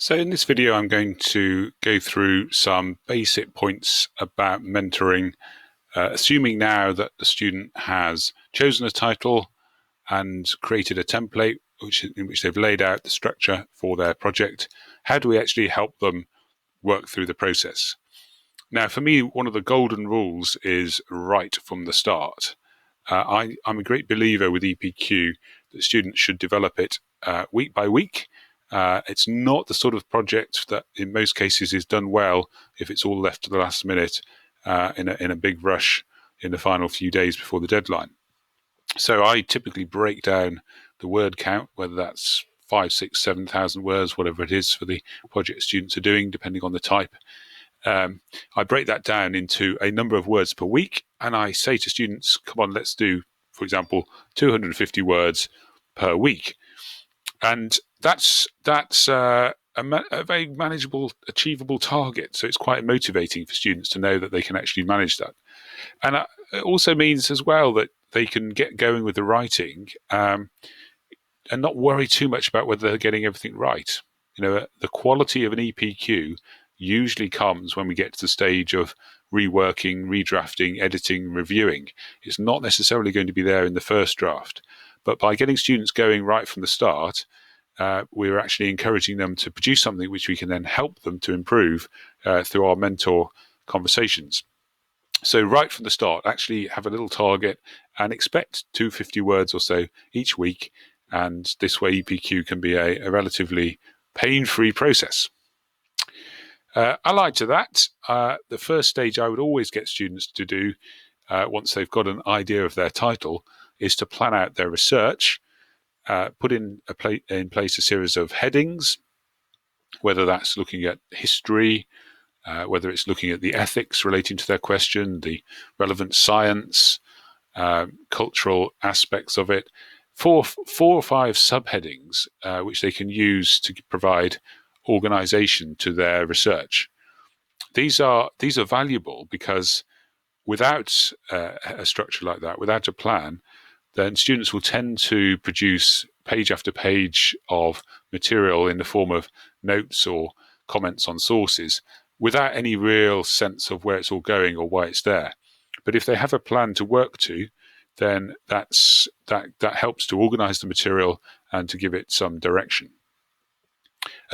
So in this video, I'm going to go through some basic points about mentoring, assuming now that the student has chosen a title and created a template in which they've laid out the structure for their project. How do we actually help them work through the process? Now, for me, one of the golden rules is right from the start. I'm a great believer with EPQ that students should develop it week by week. It's not the sort of project that in most cases is done well if it's all left to the last minute in a big rush in the final few days before the deadline. So I typically break down the word count, whether that's 5, 6, 7,000 words, whatever it is for the project students are doing, depending on the type. I break that down into a number of words per week, and I say to students, come on, let's do, for example, 250 words per week. And that's a very manageable, achievable target. So it's quite motivating for students to know that they can actually manage that. And it also means as well that they can get going with the writing and not worry too much about whether they're getting everything right. You know, the quality of an EPQ usually comes when we get to the stage of reworking, redrafting, editing, reviewing. It's not necessarily going to be there in the first draft. But by getting students going right from the start, we're actually encouraging them to produce something which we can then help them to improve through our mentor conversations. So right from the start, actually have a little target and expect 250 words or so each week. And this way EPQ can be a relatively pain-free process. Allied to that, the first stage I would always get students to do once they've got an idea of their title is to plan out their research, put in place a series of headings, whether that's looking at history, whether it's looking at the ethics relating to their question, the relevant science, cultural aspects of it, four or five subheadings which they can use to provide organization to their research. These are valuable because without a structure like that, without a plan, then students will tend to produce page after page of material in the form of notes or comments on sources without any real sense of where it's all going or why it's there. But if they have a plan to work to, then that helps to organize the material and to give it some direction.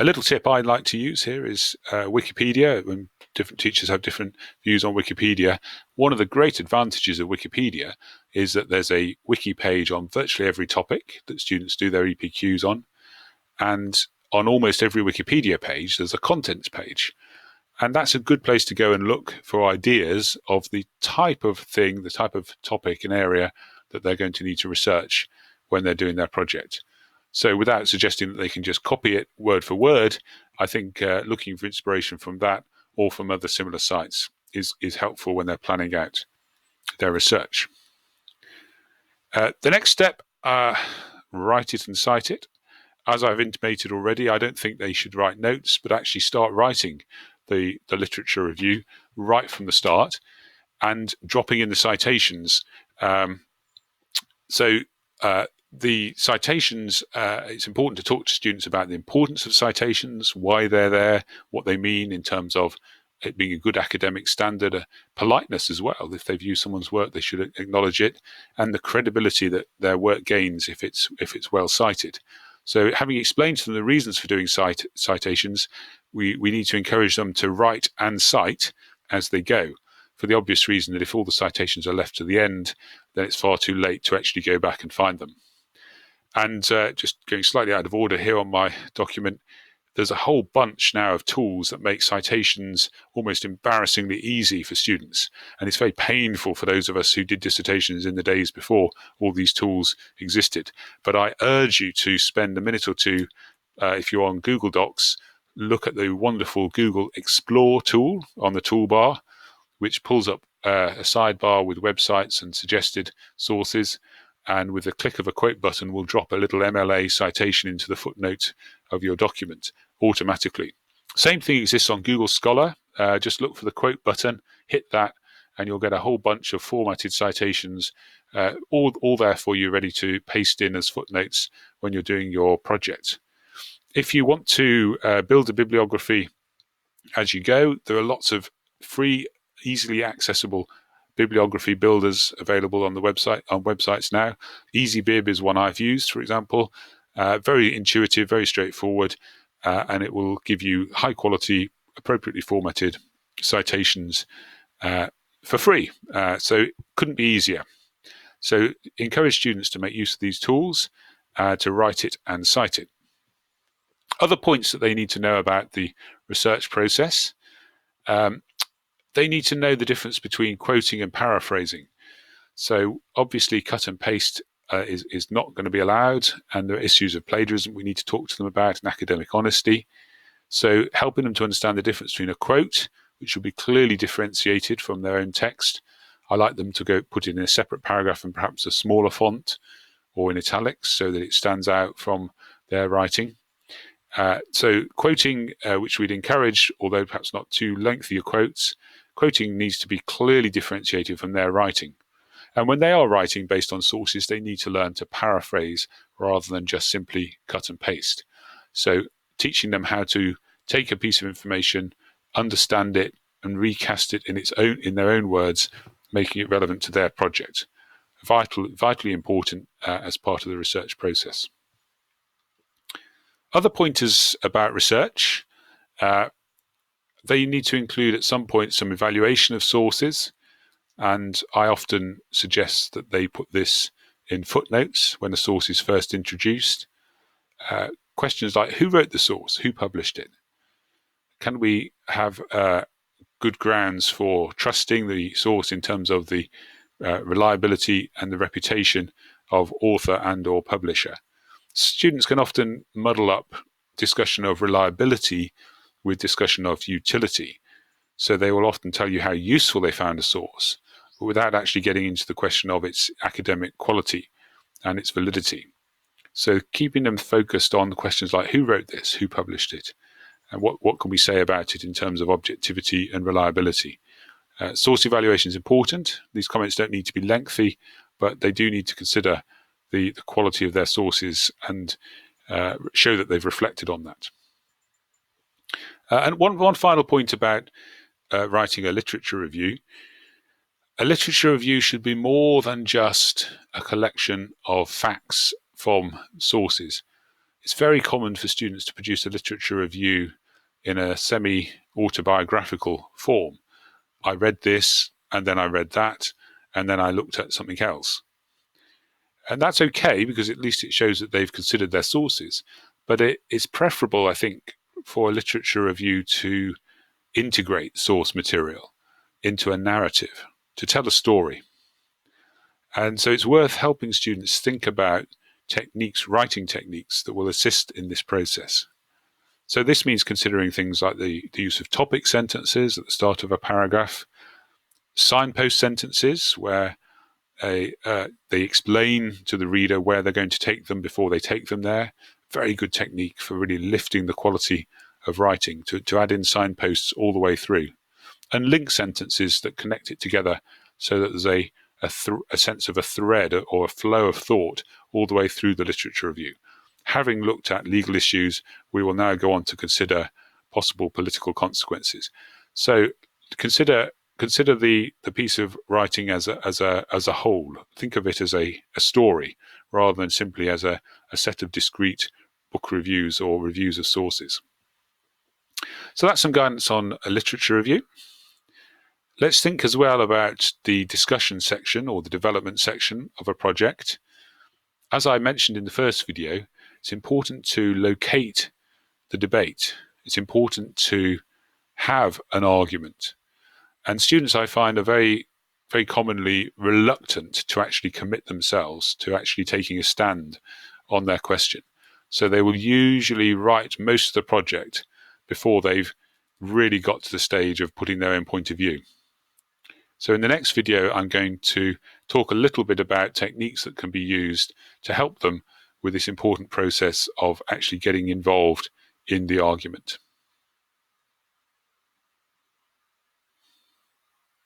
A little tip I like to use here is Wikipedia. When different teachers have different views on Wikipedia, one of the great advantages of Wikipedia is that there's a wiki page on virtually every topic that students do their EPQs on. And on almost every Wikipedia page, there's a contents page. And that's a good place to go and look for ideas of the type of thing, the type of topic and area that they're going to need to research when they're doing their project. So without suggesting that they can just copy it word for word, I think looking for inspiration from that or from other similar sites is helpful when they're planning out their research. The next step, write it and cite it. As I've intimated already, I don't think they should write notes, but actually start writing the literature review right from the start and dropping in the citations. The citations, it's important to talk to students about the importance of citations, why they're there, what they mean in terms of it being a good academic standard, politeness as well. If they've used someone's work, they should acknowledge it, and the credibility that their work gains if it's well cited. So having explained to them the reasons for doing citations, we need to encourage them to write and cite as they go, for the obvious reason that if all the citations are left to the end, then it's far too late to actually go back and find them. And just going slightly out of order here on my document, there's a whole bunch now of tools that make citations almost embarrassingly easy for students. And it's very painful for those of us who did dissertations in the days before all these tools existed. But I urge you to spend a minute or two, if you're on Google Docs, look at the wonderful Google Explore tool on the toolbar, which pulls up a sidebar with websites and suggested sources. And with the click of a quote button, will drop a little MLA citation into the footnote of your document automatically. Same thing exists on Google Scholar. Just look for the quote button, hit that, and you'll get a whole bunch of formatted citations, all there for you, ready to paste in as footnotes when you're doing your project. If you want to build a bibliography as you go, there are lots of free, easily accessible bibliography builders available on websites now. EasyBib is one I've used, for example. Very intuitive, very straightforward, and it will give you high quality, appropriately formatted citations for free. So it couldn't be easier. So encourage students to make use of these tools to write it and cite it. Other points that they need to know about the research process. They need to know the difference between quoting and paraphrasing. So obviously cut and paste is not going to be allowed, and there are issues of plagiarism we need to talk to them about, and academic honesty. So helping them to understand the difference between a quote, which will be clearly differentiated from their own text. I like them to go put it in a separate paragraph and perhaps a smaller font or in italics so that it stands out from their writing. So quoting, which we'd encourage, although perhaps not too lengthy quotes, quoting needs to be clearly differentiated from their writing. And when they are writing based on sources, they need to learn to paraphrase rather than just simply cut and paste. So teaching them how to take a piece of information, understand it, and recast it in their own words, making it relevant to their project. Vitally important as part of the research process. Other pointers about research, they need to include at some point some evaluation of sources, and I often suggest that they put this in footnotes when a source is first introduced. Questions like, who wrote the source? Who published it? Can we have good grounds for trusting the source in terms of the reliability and the reputation of author and or publisher? Students can often muddle up discussion of reliability with discussion of utility. So they will often tell you how useful they found a source, but without actually getting into the question of its academic quality and its validity. So keeping them focused on questions like who wrote this, who published it, and what can we say about it in terms of objectivity and reliability. Source evaluation is important. These comments don't need to be lengthy, but they do need to consider the quality of their sources and show that they've reflected on that. And one final point about writing a literature review. A literature review should be more than just a collection of facts from sources. It's very common for students to produce a literature review in a semi-autobiographical form. I read this, and then I read that, and then I looked at something else. And that's okay, because at least it shows that they've considered their sources. But it is preferable, I think, for a literature review to integrate source material into a narrative, to tell a story. And so it's worth helping students think about techniques, writing techniques that will assist in this process. So this means considering things like the use of topic sentences at the start of a paragraph, signpost sentences where they explain to the reader where they're going to take them before they take them there. Very good technique for really lifting the quality of writing, to add in signposts all the way through. And link sentences that connect it together so that there's a sense of a thread or a flow of thought all the way through the literature review. Having looked at legal issues, we will now go on to consider possible political consequences. So consider the piece of writing as a whole. Think of it as a story rather than simply as a set of discrete book reviews or reviews of sources. So that's some guidance on a literature review. Let's think as well about the discussion section or the development section of a project. As I mentioned in the first video, it's important to locate the debate. It's important to have an argument. And students, I find, are very, very commonly reluctant to actually commit themselves to actually taking a stand on their question. So they will usually write most of the project before they've really got to the stage of putting their own point of view. So in the next video, I'm going to talk a little bit about techniques that can be used to help them with this important process of actually getting involved in the argument.